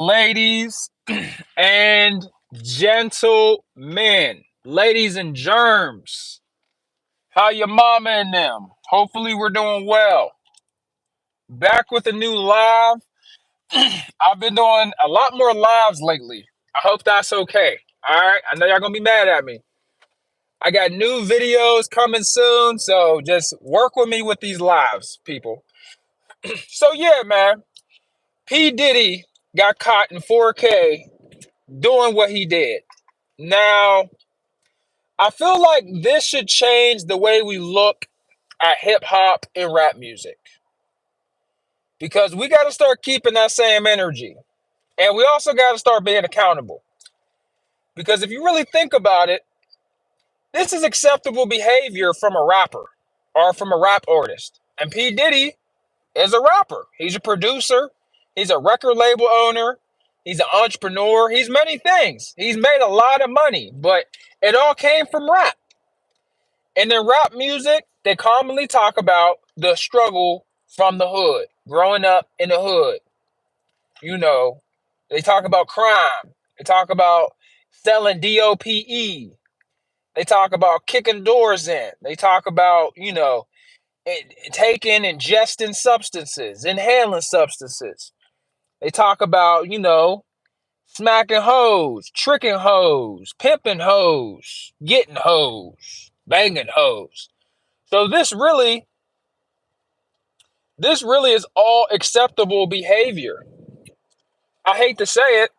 Ladies and gentlemen, ladies and germs, how your mama and them? Hopefully we're doing well. Back with a new live. I've been doing a lot more lives lately. I hope that's okay. All right, I know y'all gonna be mad at me. I got new videos coming soon, so just work with me with these lives, people. So yeah, man, P Diddy got caught in 4K doing what he did. Now, I feel like this should change the way we look at hip hop and rap music because we got to start keeping that same energy. And we also got to start being accountable because if you really think about it, this is acceptable behavior from a rapper or from a rap artist. And P. Diddy is a rapper, he's a producer, he's a record label owner, he's an entrepreneur, he's many things. He's made a lot of money, but it all came from rap. And in rap music, they commonly talk about the struggle from the hood, growing up in the hood. You know, they talk about crime. They talk about selling DOPE. They talk about kicking doors in. They talk about, taking, ingesting substances, inhaling substances. They talk about, smacking hoes, tricking hoes, pimping hoes, getting hoes, banging hoes. So this really is all acceptable behavior. I hate to say it.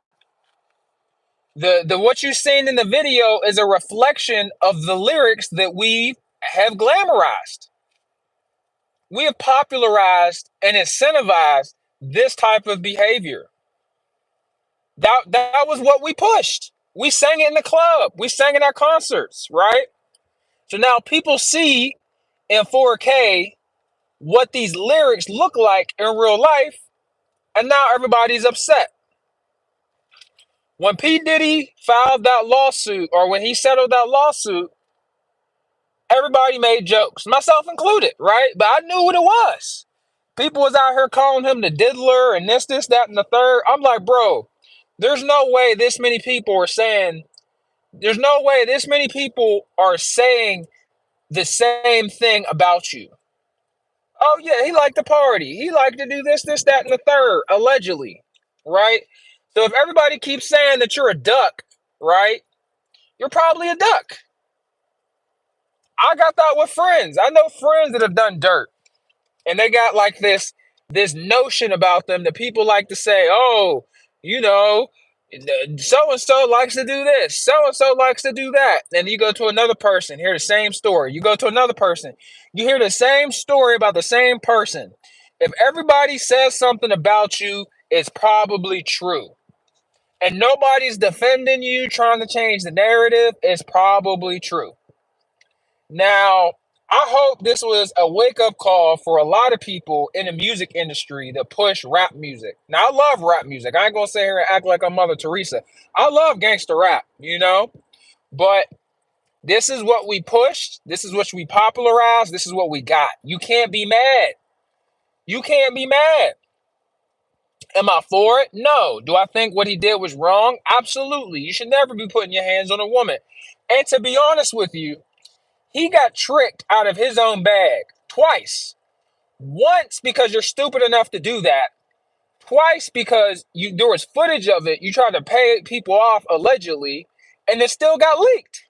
The what you're seeing in the video is a reflection of the lyrics that we have glamorized. We have popularized and incentivized this type of behavior. That was what we pushed. We sang it in the club. We sang it at concerts, right? So now people see in 4K what these lyrics look like in real life, and now everybody's upset. When P. Diddy filed that lawsuit, or when he settled that lawsuit, everybody made jokes, myself included, right? But I knew what it was. People was out here calling him the diddler and this, that, and the third. I'm like, bro, there's no way this many people are saying, there's no way this many people are saying the same thing about you. Oh, yeah, he liked to party. He liked to do this, that, and the third, allegedly, right? So if everybody keeps saying that you're a duck, right, you're probably a duck. I got that with friends. I know friends that have done dirt, and they got like this notion about them that people like to say, oh, you know, so and so likes to do this, so and so likes to do that. And you go to another person, hear the same story. You go to another person, you hear the same story about the same person. If everybody says something about you, it's probably true. And nobody's defending you, trying to change the narrative, it's probably true. Now, I hope this was a wake-up call for a lot of people in the music industry that push rap music. Now, I love rap music. I ain't gonna sit here and act like I'm Mother Teresa. I love gangster rap, but this is what we pushed. This is what we popularized. This is what we got. You can't be mad. You can't be mad. Am I for it? No. Do I think what he did was wrong? Absolutely. You should never be putting your hands on a woman. And to be honest with you, he got tricked out of his own bag twice. Once because you're stupid enough to do that. Twice because there was footage of it. You tried to pay people off allegedly, and it still got leaked.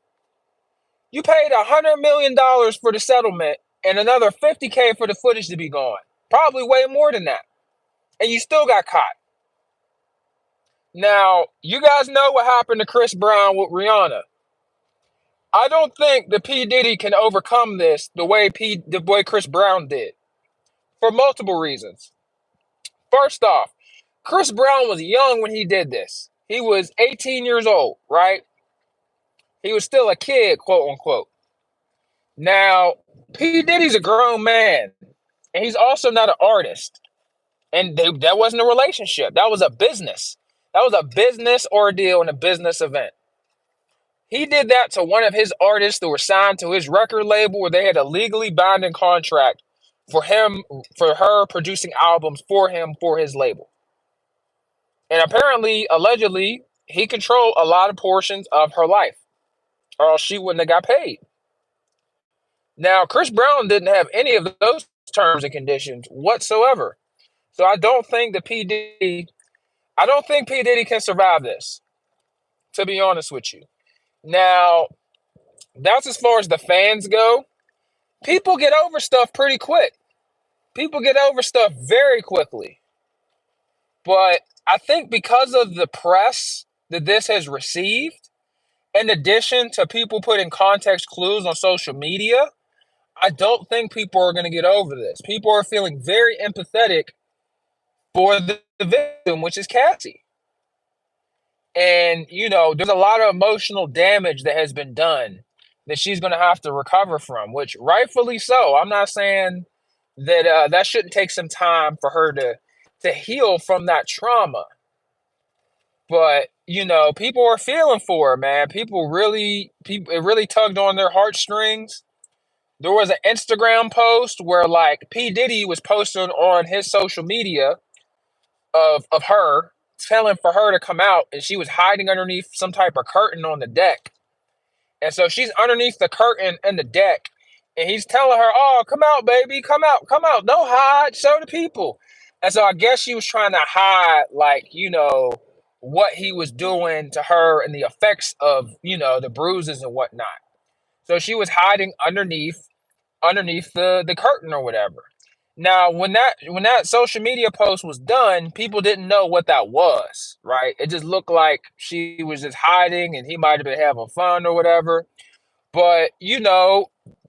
You paid $100 million for the settlement and another $50K for the footage to be gone. Probably way more than that. And you still got caught. Now, you guys know what happened to Chris Brown with Rihanna. I don't think that P. Diddy can overcome this the way Chris Brown did. For multiple reasons. First off, Chris Brown was young when he did this. He was 18 years old, right? He was still a kid, quote unquote. Now, P. Diddy's a grown man, and he's also not an artist. And that wasn't a relationship. That was a business. That was a business ordeal and a business event. He did that to one of his artists that were signed to his record label where they had a legally binding contract for her producing albums for him for his label. And apparently, allegedly, he controlled a lot of portions of her life, or else she wouldn't have got paid. Now, Chris Brown didn't have any of those terms and conditions whatsoever. So I don't think P. Diddy can survive this, to be honest with you. Now, that's as far as the fans go. People get over stuff pretty quick. People get over stuff very quickly. But I think because of the press that this has received, in addition to people putting context clues on social media, I don't think people are going to get over this. People are feeling very empathetic for the victim, which is Cassie. And, there's a lot of emotional damage that has been done that she's going to have to recover from, which rightfully so. I'm not saying that that shouldn't take some time for her to heal from that trauma. But, people are feeling for her, man. It really tugged on their heartstrings. There was an Instagram post where like P. Diddy was posting on his social media of her, telling for her to come out, and she was hiding underneath some type of curtain on the deck. And so she's underneath the curtain in the deck, and he's telling her, "Oh, come out, baby, come out, don't hide, show the people." And so I guess she was trying to hide, like, what he was doing to her and the effects of, the bruises and whatnot. So she was hiding underneath the curtain or whatever. Now, when that social media post was done, people didn't know what that was, right? It just looked like she was just hiding and he might have been having fun or whatever. But,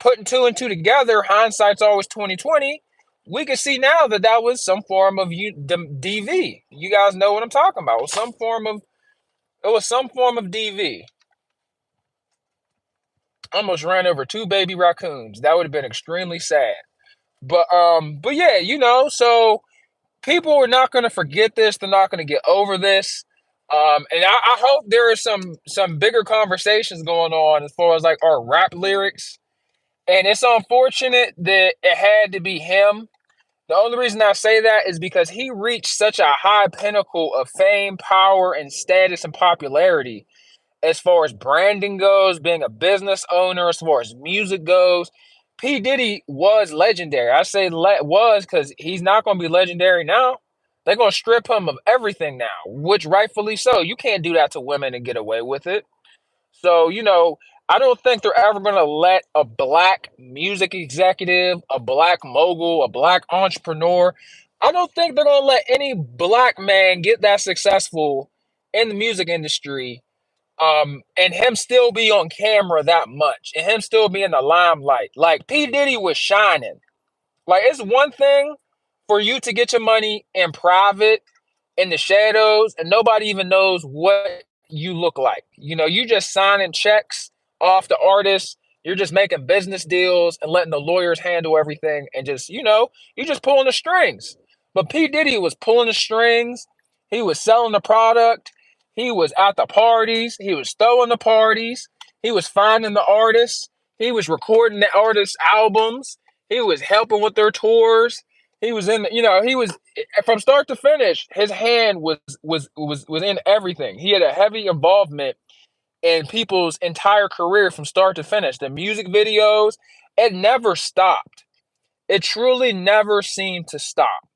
putting two and two together, hindsight's always 2020. We can see now that that was some form of DV. You guys know what I'm talking about. It was some form of DV. Almost ran over two baby raccoons. That would have been extremely sad. But yeah, so people are not going to forget this. They're not going to get over this. And I hope there are some bigger conversations going on as far as like our rap lyrics. And it's unfortunate that it had to be him. The only reason I say that is because he reached such a high pinnacle of fame, power, and status and popularity as far as branding goes, being a business owner, as far as music goes. P. Diddy was legendary. I say was because he's not going to be legendary now. They're going to strip him of everything now, which rightfully so. You can't do that to women and get away with it. So, I don't think they're ever going to let a black music executive, a black mogul, a black entrepreneur, I don't think they're going to let any black man get that successful in the music industry, and him still be on camera that much, and him still be in the limelight. Like P. Diddy was shining. Like, it's one thing for you to get your money in private, in the shadows, and nobody even knows what you look like. You just signing checks off the artists. You're just making business deals and letting the lawyers handle everything, and just, you just pulling the strings. But P. Diddy was pulling the strings. He was selling the product. He was at the parties. He was throwing the parties. He was finding the artists. He was recording the artists' albums. He was helping with their tours. He was he was from start to finish. His hand was in everything. He had a heavy involvement in people's entire career from start to finish. The music videos, it never stopped. It truly never seemed to stop.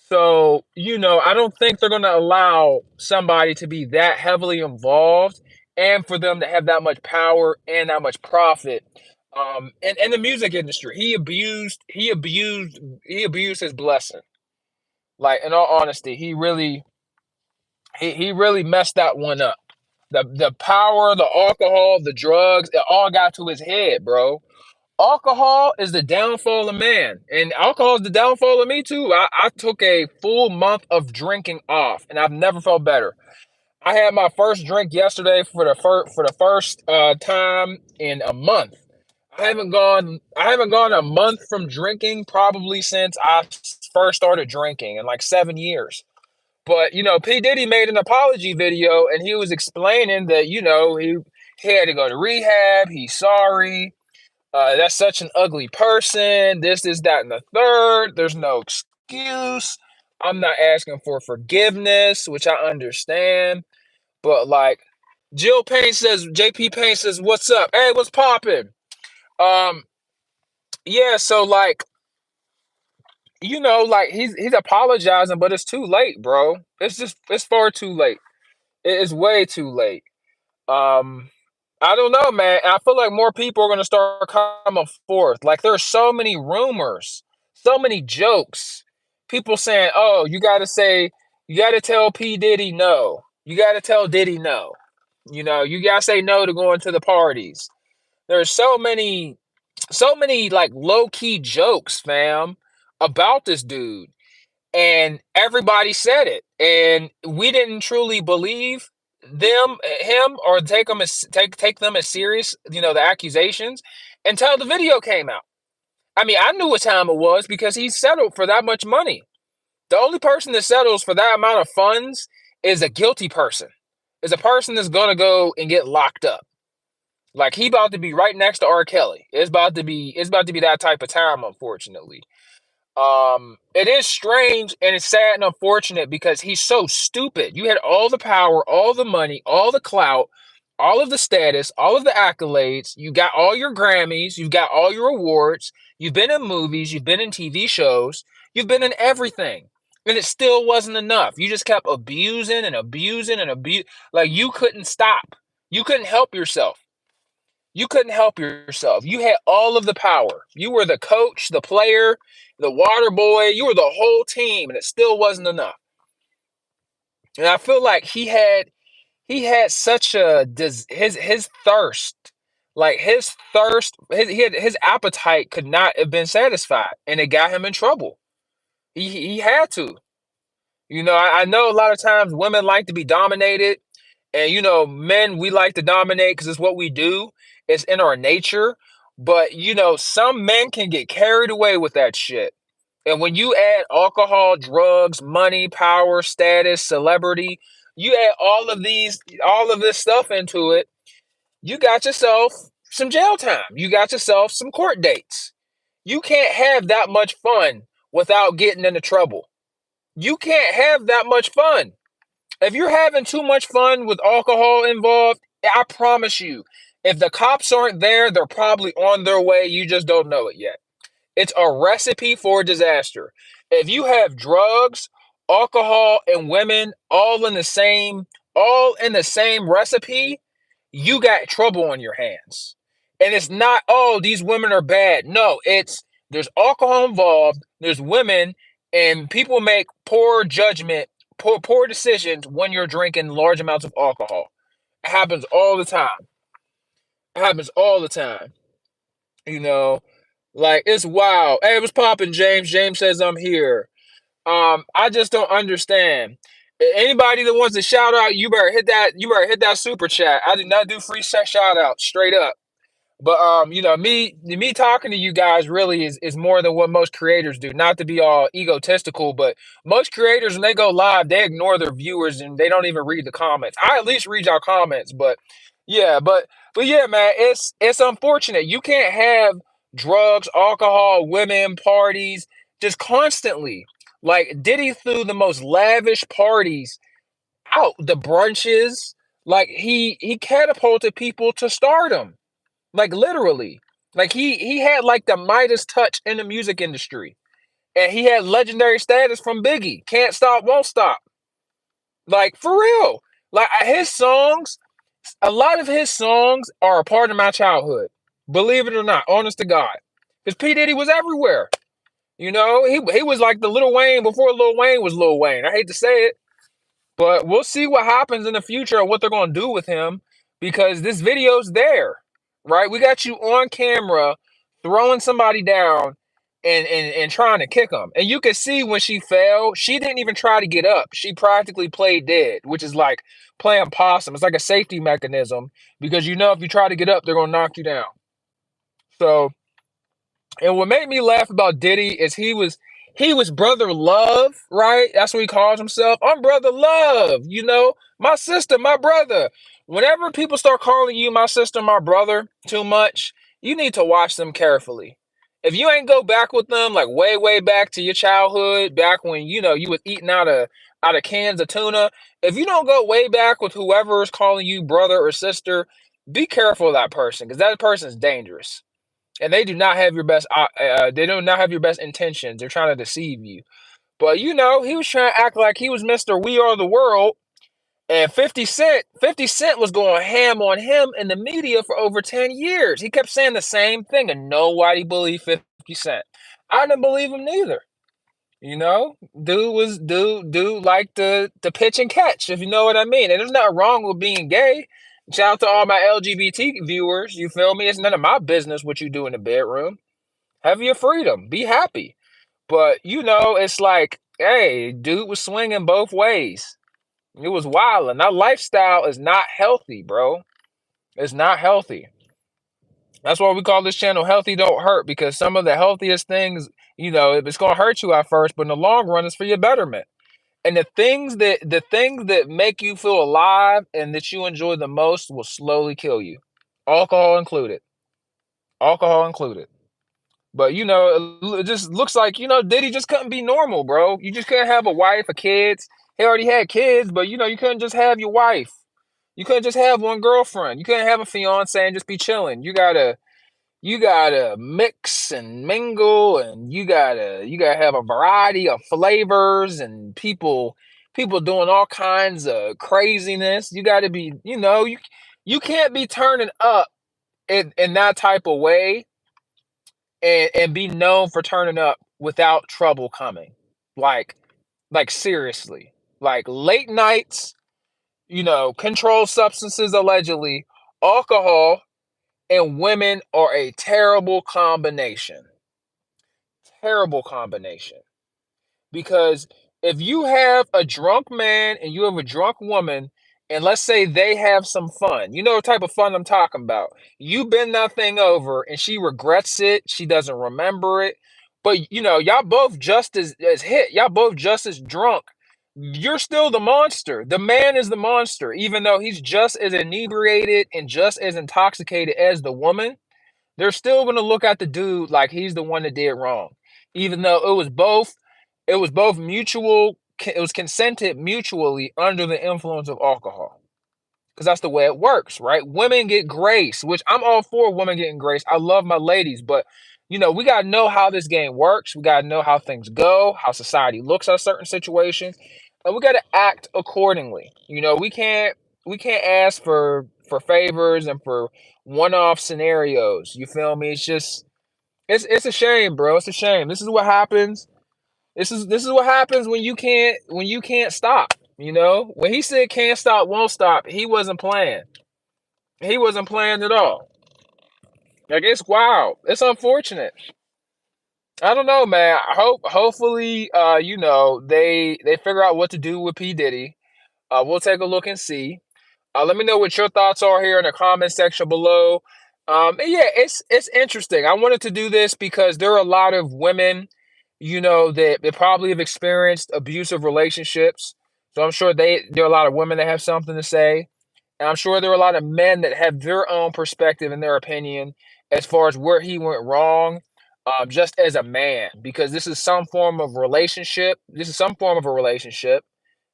So, I don't think they're going to allow somebody to be that heavily involved and for them to have that much power and that much profit. In the music industry, he abused his blessing. Like, in all honesty, he really messed that one up. The power, the alcohol, the drugs, it all got to his head, bro. Alcohol is the downfall of man, and alcohol is the downfall of me too. I took a full month of drinking off, and I've never felt better. I had my first drink yesterday for the first time in a month. I haven't gone a month from drinking probably since I first started drinking in like 7 years. But P. Diddy made an apology video, and he was explaining that he had to go to rehab. He's sorry. That's such an ugly person. This, that, and the third. There's no excuse. I'm not asking for forgiveness, which I understand, but like Jill Payne says, JP Payne says, "What's up? Hey, what's popping?" Um, yeah, so like, like he's apologizing, but it's too late, bro. It's far too late. It is way too late. Um, I don't know, man. I feel like more people are gonna start coming forth. Like there's so many rumors, so many jokes. People saying, "Oh, you gotta tell P Diddy no. You gotta tell Diddy no. You gotta say no to going to the parties." There's so many like low key jokes, fam, about this dude, and everybody said it, and we didn't truly believe him, or take them as serious, the accusations, until the video came out. I mean, I knew what time it was because he settled for that much money. The only person that settles for that amount of funds is a guilty person, is a person that's gonna go and get locked up. Like he about to be right next to R. Kelly. It's about to be that type of time, unfortunately. It is strange and it's sad and unfortunate because he's so stupid. You had all the power, all the money, all the clout, all of the status, all of the accolades. You got all your Grammys, you've got all your awards, you've been in movies, you've been in TV shows, you've been in everything. And it still wasn't enough. You just kept abusing and abusing and abuse. Like you couldn't stop. You couldn't help yourself. You couldn't help yourself. You had all of the power. You were the coach, the player, the water boy. You were the whole team, and it still wasn't enough. And I feel like he had such his thirst, like his appetite could not have been satisfied, and it got him in trouble. He had to. I know a lot of times women like to be dominated, and men, we like to dominate because it's what we do. It's in our nature. But some men can get carried away with that shit. And when you add alcohol, drugs, money, power, status, celebrity, you add all of this stuff into it, you got yourself some jail time. You got yourself some court dates. You can't have that much fun without getting into trouble. You can't have that much fun. If you're having too much fun with alcohol involved, I promise you, if the cops aren't there, they're probably on their way. You just don't know it yet. It's a recipe for disaster. If you have drugs, alcohol, and women all in the same recipe, you got trouble on your hands. And it's not, oh, these women are bad. No, there's alcohol involved, there's women, and people make poor judgment, poor decisions when you're drinking large amounts of alcohol. It happens all the time. It happens all the time. You know, like it's wild. Hey, what's popping, James? James says I'm here. I just don't understand. Anybody that wants to shout out, you better hit that. You better hit that super chat. I do not do free shout outs, straight up. But me talking to you guys really is more than what most creators do. Not to be all egotistical, but most creators when they go live, they ignore their viewers and they don't even read the comments. I at least read your comments, but yeah, but yeah, man, it's unfortunate. You can't have drugs, alcohol, women, parties just constantly. Like Diddy threw the most lavish parties out, the brunches. Like he catapulted people to stardom, like literally. Like he had like the Midas touch in the music industry. And he had legendary status from Biggie. Can't stop, won't stop. Like for real. Like his songs, a lot of his songs are a part of my childhood. Believe it or not, honest to God. Because P. Diddy was everywhere. He was like the Lil Wayne before Lil Wayne was Lil Wayne. I hate to say it. But we'll see what happens in the future and what they're going to do with him because this video's there, right? We got you on camera throwing somebody down and trying to kick them. And you can see when she fell, she didn't even try to get up. She practically played dead, which is like playing possum. It's like a safety mechanism because if you try to get up, they're going to knock you down. So, and what made me laugh about Diddy is he was brother love, right? That's what he calls himself. I'm brother love, my sister, my brother. Whenever people start calling you my sister, my brother too much, you need to watch them carefully. If you ain't go back with them, like way, way back to your childhood, back when you was eating out of cans of tuna. If you don't go way back with whoever is calling you brother or sister, be careful of that person because that person is dangerous, and they do not have your best. They do not have your best intentions. They're trying to deceive you. But he was trying to act like he was Mister We Are the World, and 50 Cent was going ham on him in the media for over 10 years. He kept saying the same thing, and nobody believed 50 Cent. I didn't believe him neither. Dude liked the pitch and catch, if you know what I mean. And there's nothing wrong with being gay. Shout out to all my LGBT viewers. You feel me? It's none of my business what you do in the bedroom. Have your freedom. Be happy. But it's like, hey, dude was swinging both ways. It was wild, and that lifestyle is not healthy, bro. It's not healthy. That's why we call this channel Healthy Don't Hurt, because some of the healthiest things, it's gonna hurt you at first, but in the long run, it's for your betterment. And the things that make you feel alive and that you enjoy the most will slowly kill you. Alcohol included. Alcohol included. But it just looks like Diddy just couldn't be normal, bro. You just couldn't have a wife, a kids. He already had kids, but you couldn't just have your wife. You couldn't just have one girlfriend. You couldn't have a fiance and just be chilling. You gotta mix and mingle, and you gotta have a variety of flavors and people doing all kinds of craziness. You gotta be, you can't be turning up in that type of way and be known for turning up without trouble coming. Like seriously. Like late nights, controlled substances allegedly, alcohol, and women are a terrible combination. Terrible combination. Because if you have a drunk man and you have a drunk woman, and let's say they have some fun, you know what type of fun I'm talking about. You bend that thing over and she regrets it, she doesn't remember it, but y'all both just as hit, y'all both just as drunk. You're still the monster. The man is the monster, even though he's just as inebriated and just as intoxicated as the woman. They're still gonna look at the dude like he's the one that did wrong, even though it was both mutual. It was consented mutually under the influence of alcohol, because that's the way it works, right? Women get grace, which I'm all for women getting grace. I love my ladies, but we gotta know how this game works. We gotta know how things go, how society looks at certain situations, and we gotta act accordingly. We can't ask for favors and for one-off scenarios. You feel me? It's a shame, bro. It's a shame. This is what happens. This is what happens when you can't stop. When he said can't stop, won't stop, he wasn't playing. He wasn't playing at all. Like, it's wild. It's unfortunate. I don't know, man. Hopefully, they figure out what to do with P Diddy. We'll take a look and see. Let me know what your thoughts are here in the comment section below. And yeah, it's interesting. I wanted to do this because there are a lot of women, that probably have experienced abusive relationships. So I'm sure there are a lot of women that have something to say. And I'm sure there are a lot of men that have their own perspective and their opinion as far as where he went wrong, just as a man, because this is some form of relationship. This is some form of a relationship,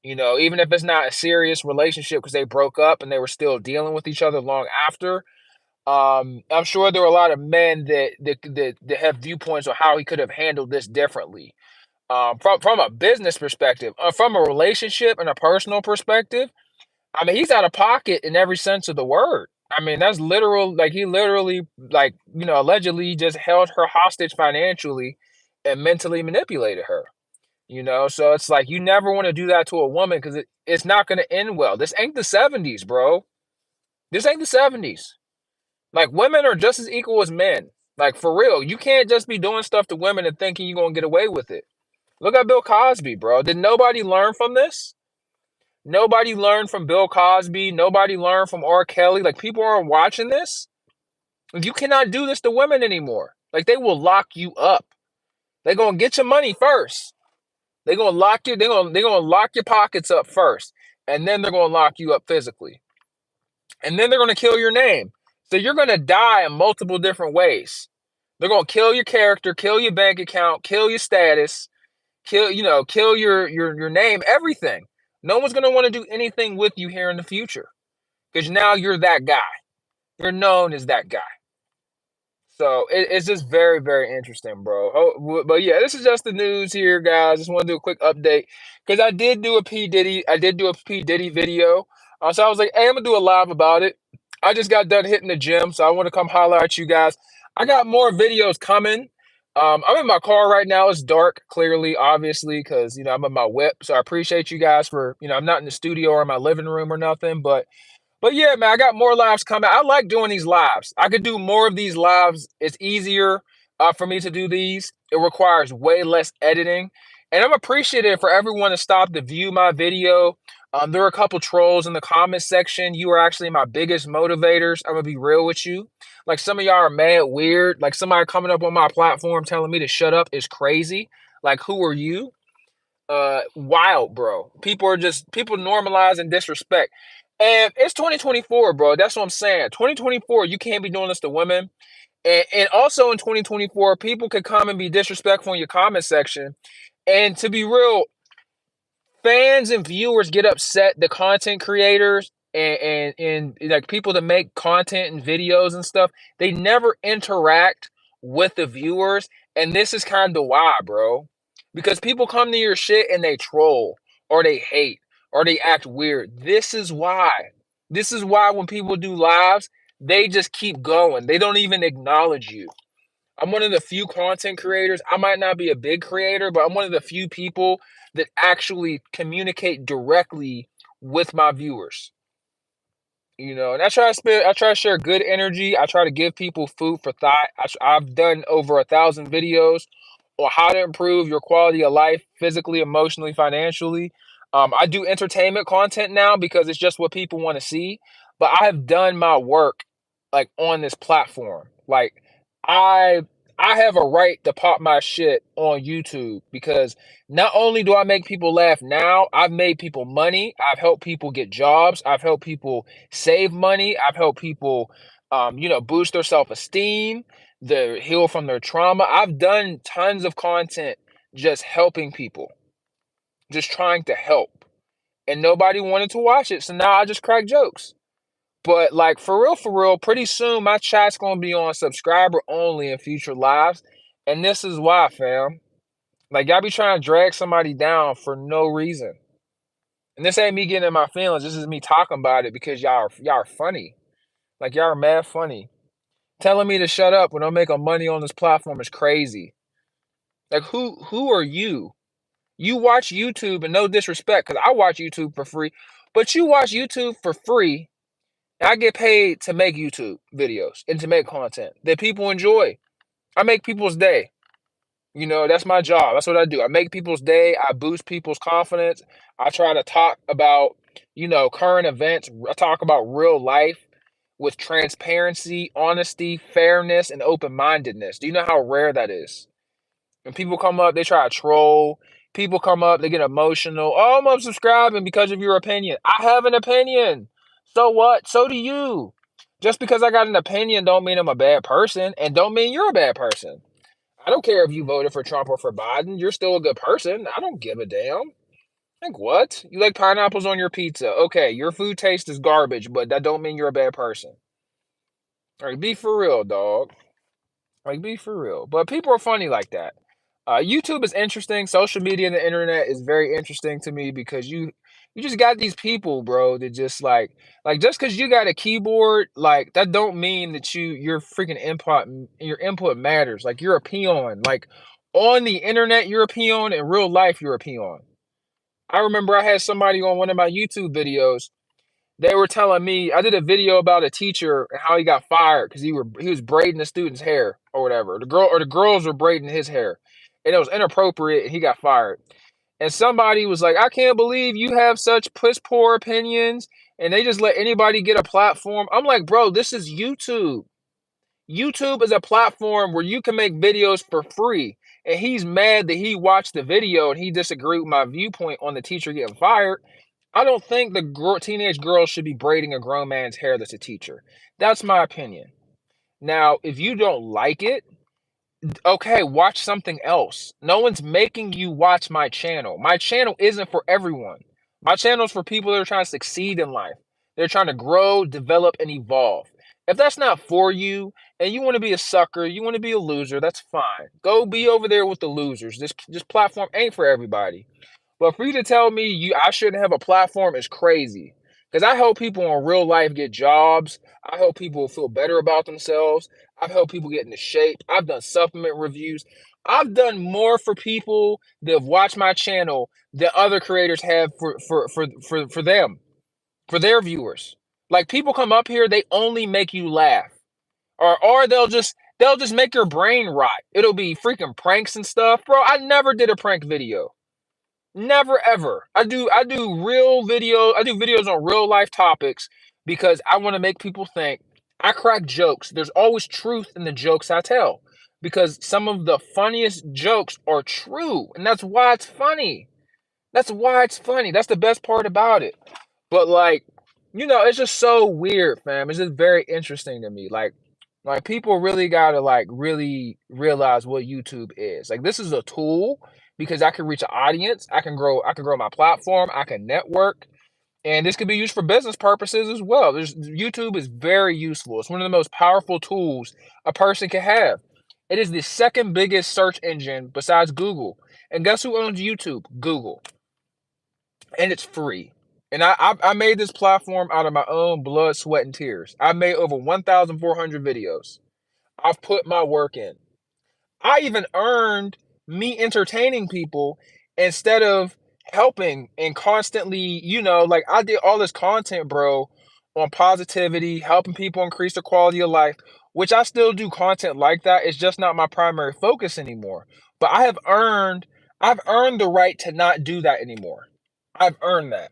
even if it's not a serious relationship because they broke up and they were still dealing with each other long after. I'm sure there are a lot of men that have viewpoints on how he could have handled this differently. From a business perspective, from a relationship and a personal perspective, I mean, he's out of pocket in every sense of the word. I mean, that's literal. Like, he literally, like, allegedly just held her hostage financially and mentally manipulated her. So it's like you never want to do that to a woman because it's not going to end well. This ain't the 70s, bro. This ain't the 70s. Like, women are just as equal as men. Like, for real. You can't just be doing stuff to women and thinking you're going to get away with it. Look at Bill Cosby, bro. Did nobody learn from this? Nobody learned from Bill Cosby. Nobody learned from R. Kelly. Like, people aren't watching this. You cannot do this to women anymore. Like, they will lock you up. They're going to get your money first. They're going to lock you. They're gonna lock your pockets up first. And then they're going to lock you up physically. And then they're going to kill your name. So you're going to die in multiple different ways. They're gonna kill your character, kill your bank account, kill your status, kill your name, everything. No one's gonna want to do anything with you here in the future because now you're that guy. You're known as that guy. So it's just very, very interesting, bro. But yeah, this is just the news here, guys. Just want to do a quick update because I did do a P Diddy video. So I was like, hey, I'm gonna do a live about it. I just got done hitting the gym, so I want to come holler at you guys. I got more videos coming. I'm in my car right now. It's dark, clearly, obviously, because I'm in my whip. So I appreciate you guys for I'm not in the studio or in my living room or nothing, but yeah, man, I got more lives coming. I like doing these lives. I could do more of these lives. It's easier for me to do these. It requires way less editing. And I'm appreciative for everyone to stop to view my video. There are a couple trolls in the comment section. You are actually my biggest motivators. I'm going to be real with you. Like some of y'all are mad weird. Like somebody coming up on my platform telling me to shut up is crazy. Like, who are you? Wild, bro. People normalize and disrespect. And it's 2024, bro. That's what I'm saying. 2024, you can't be doing this to women. And also in 2024, people could come and be disrespectful in your comment section. And to be real, fans and viewers get upset. The content creators and like people that make content and videos and stuff, they never interact with the viewers. And this is kind of why, bro. Because people come to your shit and they troll or they hate or they act weird. This is why. This is why when people do lives, they just keep going. They don't even acknowledge you. I'm one of the few content creators. I might not be a big creator, but I'm one of the few people that actually communicate directly with my viewers. And I try to share good energy. I try to give people food for thought. I've done over 1,000 videos on how to improve your quality of life, physically, emotionally, financially. I do entertainment content now because it's just what people want to see. But I have done my work like on this platform. Like I I have a right to pop my shit on YouTube because not only do I make people laugh now, I've made people money. I've helped people get jobs. I've helped people save money. I've helped people, boost their self-esteem, heal from their trauma. I've done tons of content just helping people, just trying to help. And nobody wanted to watch it. So now I just crack jokes. But like for real, pretty soon my chat's gonna be on subscriber only in future lives. And this is why, fam. Like y'all be trying to drag somebody down for no reason. And this ain't me getting in my feelings. This is me talking about it because y'all are funny. Like y'all are mad funny. Telling me to shut up when I'm making money on this platform is crazy. Like who are you? You watch YouTube, and no disrespect, because I watch YouTube for free, but you watch YouTube for free. And I get paid to make YouTube videos and to make content that people enjoy. I make people's day. That's my job. That's what I do. I make people's day. I boost people's confidence. I try to talk about, current events. I talk about real life with transparency, honesty, fairness, and open-mindedness. Do you know how rare that is? When people come up, they try to troll. People come up, they get emotional. Oh, I'm unsubscribing because of your opinion. I have an opinion. So what? So do you. Just because I got an opinion don't mean I'm a bad person and don't mean you're a bad person. I don't care if you voted for Trump or for Biden. You're still a good person. I don't give a damn. Like what? You like pineapples on your pizza. Okay, your food taste is garbage, but that don't mean you're a bad person. All right, be for real, dog. Like, be for real. But people are funny like that. YouTube is interesting. Social media and the internet is very interesting to me because you just got these people, bro, that just like just because you got a keyboard, like that don't mean that your freaking input matters. Like you're a peon. Like on the internet, you're a peon. In real life, you're a peon. I remember I had somebody on one of my YouTube videos. They were telling me I did a video about a teacher and how he got fired because he was braiding the student's hair or whatever. The girls were braiding his hair, and it was inappropriate, and he got fired. And somebody was like, "I can't believe you have such piss poor opinions," and they just let anybody get a platform. I'm like, bro, this is YouTube. YouTube is a platform where you can make videos for free. And he's mad that he watched the video and he disagreed with my viewpoint on the teacher getting fired. I don't think the teenage girl should be braiding a grown man's hair that's a teacher. That's my opinion. Now, if you don't like it, Okay, watch something else. No one's making you watch my channel. My channel isn't for everyone. My channel is for people that are trying to succeed in life. They're trying to grow, develop, and evolve. If that's not for you and you want to be a sucker, you want to be a loser, that's fine. Go be over there with the losers. This platform ain't for everybody. But for you to tell me I shouldn't have a platform is crazy. Because I help people in real life get jobs. I help people feel better about themselves. I've helped people get into shape. I've done supplement reviews. I've done more for people that have watched my channel than other creators have for them, for their viewers. Like people come up here, they only make you laugh. Or they'll just make your brain rot. It'll be freaking pranks and stuff. Bro, I never did a prank video. Never ever. I do real video. I do videos on real life topics because I want to make people think. I crack jokes. There's always truth in the jokes I tell because some of the funniest jokes are true, and that's why it's funny. That's why it's funny. That's the best part about it. But like, it's just so weird, fam. It's just very interesting to me. Like people really gotta like really realize what YouTube is. Like this is a tool because I can reach an audience, I can grow my platform, I can network, and this could be used for business purposes as well. YouTube is very useful. It's one of the most powerful tools a person can have. It is the second biggest search engine besides Google. And guess who owns YouTube? Google. And it's free. And I made this platform out of my own blood, sweat, and tears. I made over 1,400 videos. I've put my work in. I even earned me entertaining people instead of helping and constantly, like I did all this content, bro, on positivity, helping people increase their quality of life, which I still do content like that. It's just not my primary focus anymore. But I've earned the right to not do that anymore. I've earned that.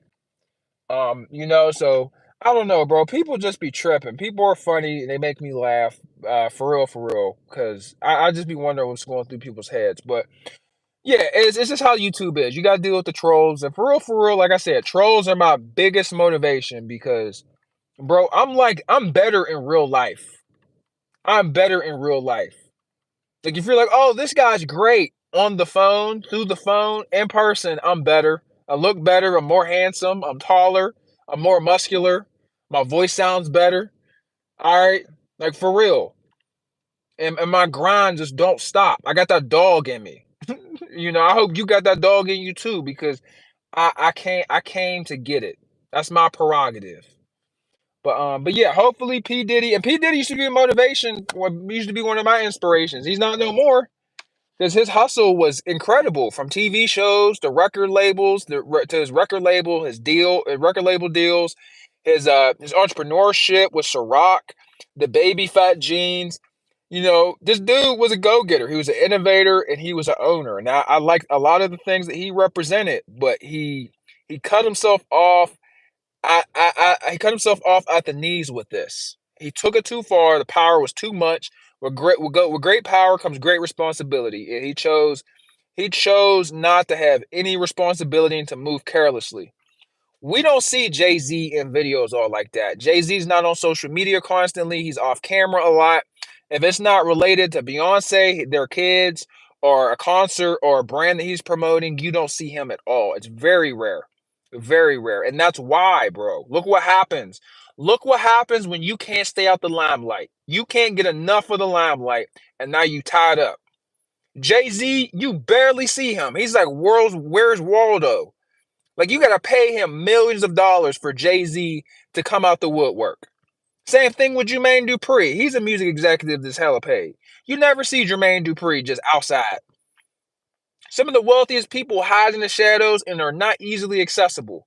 So I don't know, bro. People just be tripping. People are funny and they make me laugh, for real. Cause I just be wondering what's going through people's heads. But yeah, it's just how YouTube is. You gotta deal with the trolls. And for real, like I said, trolls are my biggest motivation because bro, I'm better in real life. I'm better in real life. Like if you're like, oh, this guy's great on the phone, through the phone, in person, I'm better. I look better, I'm more handsome, I'm taller, I'm more muscular, my voice sounds better. All right. Like for real. And my grind just don't stop. I got that dog in me. I hope you got that dog in you too, because I came to get it. That's my prerogative. But yeah, hopefully P. Diddy used to be a motivation, used to be one of my inspirations. He's not no more. Because his hustle was incredible, from TV shows to record labels, to his record label, his record label deals, his entrepreneurship with Ciroc, the baby fat jeans. This dude was a go-getter. He was an innovator and he was an owner. And I liked a lot of the things that he represented, but he cut himself off. He cut himself off at the knees with this. He took it too far. The power was too much. With great power comes great responsibility. And he chose not to have any responsibility and to move carelessly. We don't see Jay-Z in videos all like that. Jay-Z's not on social media constantly. He's off camera a lot. If it's not related to Beyonce, their kids, or a concert or a brand that he's promoting, you don't see him at all. It's very rare. Very rare. And that's why, bro. Look what happens. Look what happens when you can't stay out the limelight. You can't get enough of the limelight, and now you tied up. Jay-Z, you barely see him. He's like, where's Waldo? Like you gotta pay him millions of dollars for Jay-Z to come out the woodwork. Same thing with Jermaine Dupri. He's a music executive that's hella paid. You never see Jermaine Dupri just outside. Some of the wealthiest people hide in the shadows and are not easily accessible.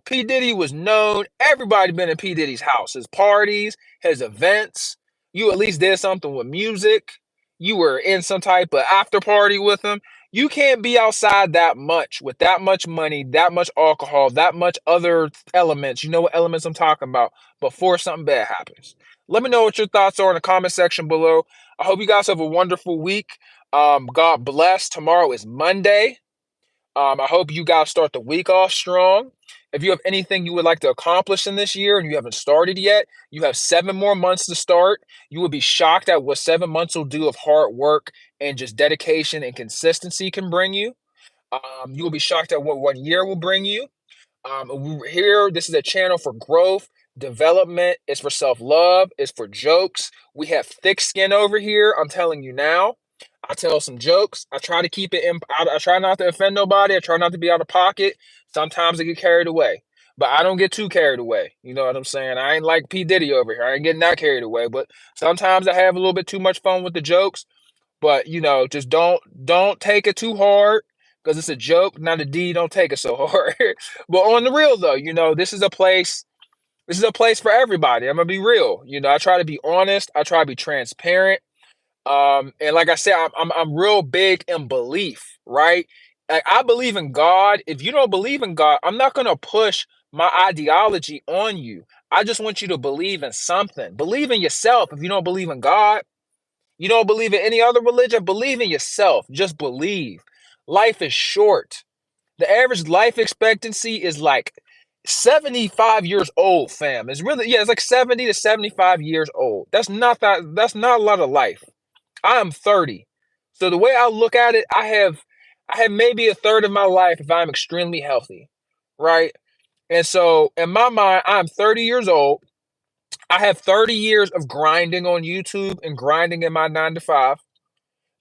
P. Diddy was known. Everybody been in P. Diddy's house. His parties, his events. You at least did something with music. You were in some type of after party with him. You can't be outside that much with that much money, that much alcohol, that much other elements. You know what elements I'm talking about before something bad happens. Let me know what your thoughts are in the comment section below. I hope you guys have a wonderful week. God bless. Tomorrow is Monday. I hope you guys start the week off strong. If you have anything you would like to accomplish in this year and you haven't started yet, you have 7 more months to start. You would be shocked at what 7 months will do of hard work and just dedication and consistency can bring you. You will be shocked at what 1 year will bring you. Here, this is a channel for growth, development. It's for self love. It's for jokes. We have thick skin over here. I'm telling you now. I tell some jokes. I try to keep it in. I try not to offend nobody. I try not to be out of pocket. Sometimes I get carried away, but I don't get too carried away. You know what I'm saying? I ain't like P Diddy over here. I ain't getting that carried away. But sometimes I have a little bit too much fun with the jokes. But just don't take it too hard because it's a joke, not a D. Don't take it so hard. But on the real though, this is a place. This is a place for everybody. I'm gonna be real. I try to be honest. I try to be transparent. And like I said, I'm real big in belief, right? Like, I believe in God. If you don't believe in God, I'm not gonna push my ideology on you. I just want you to believe in something. Believe in yourself. If you don't believe in God, you don't believe in any other religion, believe in yourself. Just believe. Life is short. The average life expectancy is like 75 years old, fam. It's really, yeah, it's like 70 to 75 years old. That's not a lot of life. I am 30. So the way I look at it, I have maybe a third of my life if I'm extremely healthy. Right? And so in my mind, I'm 30 years old. I have 30 years of grinding on YouTube and grinding in my 9 to 5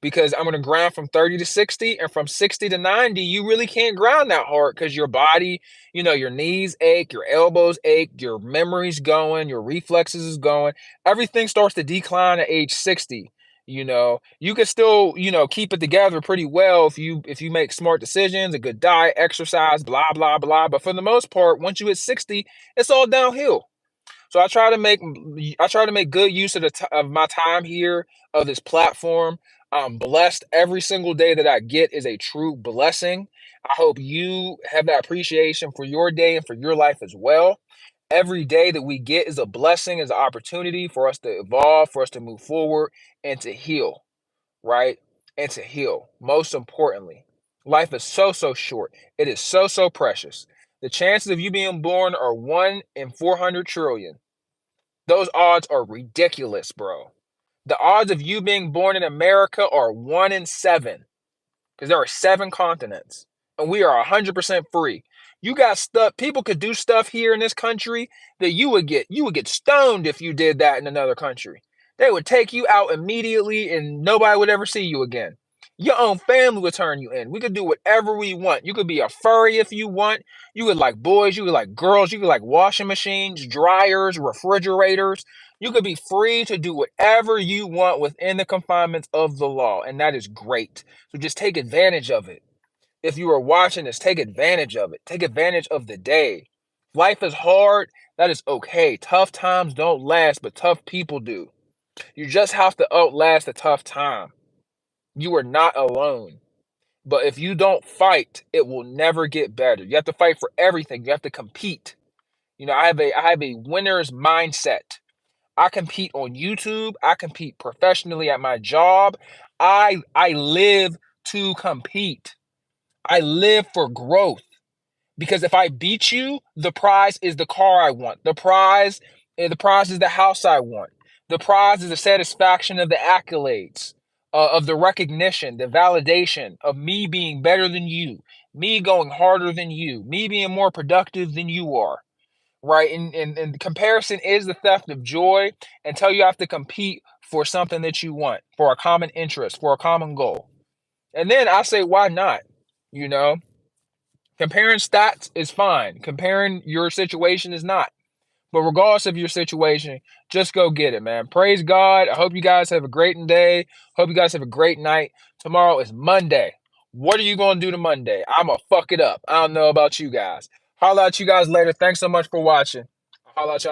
because I'm going to grind from 30 to 60, and from 60 to 90 you really can't grind that hard because your body, your knees ache, your elbows ache, your memory's going, your reflexes is going, everything starts to decline at age 60. You can still keep it together pretty well if you make smart decisions, a good diet, exercise, blah blah blah, but for the most part, once you hit 60, it's all downhill. So I try to make good use of my time here, of this platform. I'm blessed. Every single day that I get is a true blessing. I hope you have that appreciation for your day and for your life as well. Every day that we get is a blessing, is an opportunity for us to evolve, for us to move forward and to heal, right? And to heal. Most importantly, life is so, so short. It is so, so precious. The chances of you being born are 1 in 400 trillion. Those odds are ridiculous, bro. The odds of you being born in America are 1 in 7 because there are 7 continents and we are 100% free. You got stuff. People could do stuff here in this country that you would get stoned if you did that in another country. They would take you out immediately and nobody would ever see you again. Your own family would turn you in. We could do whatever we want. You could be a furry if you want. You could like boys, you could like girls, you could like washing machines, dryers, refrigerators. You could be free to do whatever you want within the confinements of the law, and that is great. So just take advantage of it. If you are watching this, take advantage of it. Take advantage of the day. Life is hard. That is okay. Tough times don't last, but tough people do. You just have to outlast a tough time. You are not alone. But if you don't fight, it will never get better. You have to fight for everything. You have to compete. I have a winner's mindset. I compete on YouTube. I compete professionally at my job. I live to compete. I live for growth. Because if I beat you, the prize is the car I want. The prize is the house I want. The prize is the satisfaction of the accolades, of the recognition, the validation of me being better than you, me going harder than you, me being more productive than you are. Right? And comparison is the theft of joy until you have to compete for something that you want, for a common interest, for a common goal. And then I say, why not? You know, Comparing stats is fine. Comparing your situation is not. But regardless of your situation, just go get it, man. Praise God. I hope you guys have a great day. Hope you guys have a great night. Tomorrow is Monday. What are you going to do to Monday? I'm going to fuck it up. I don't know about you guys. Holla at you guys later. Thanks so much for watching. Holla at y'all.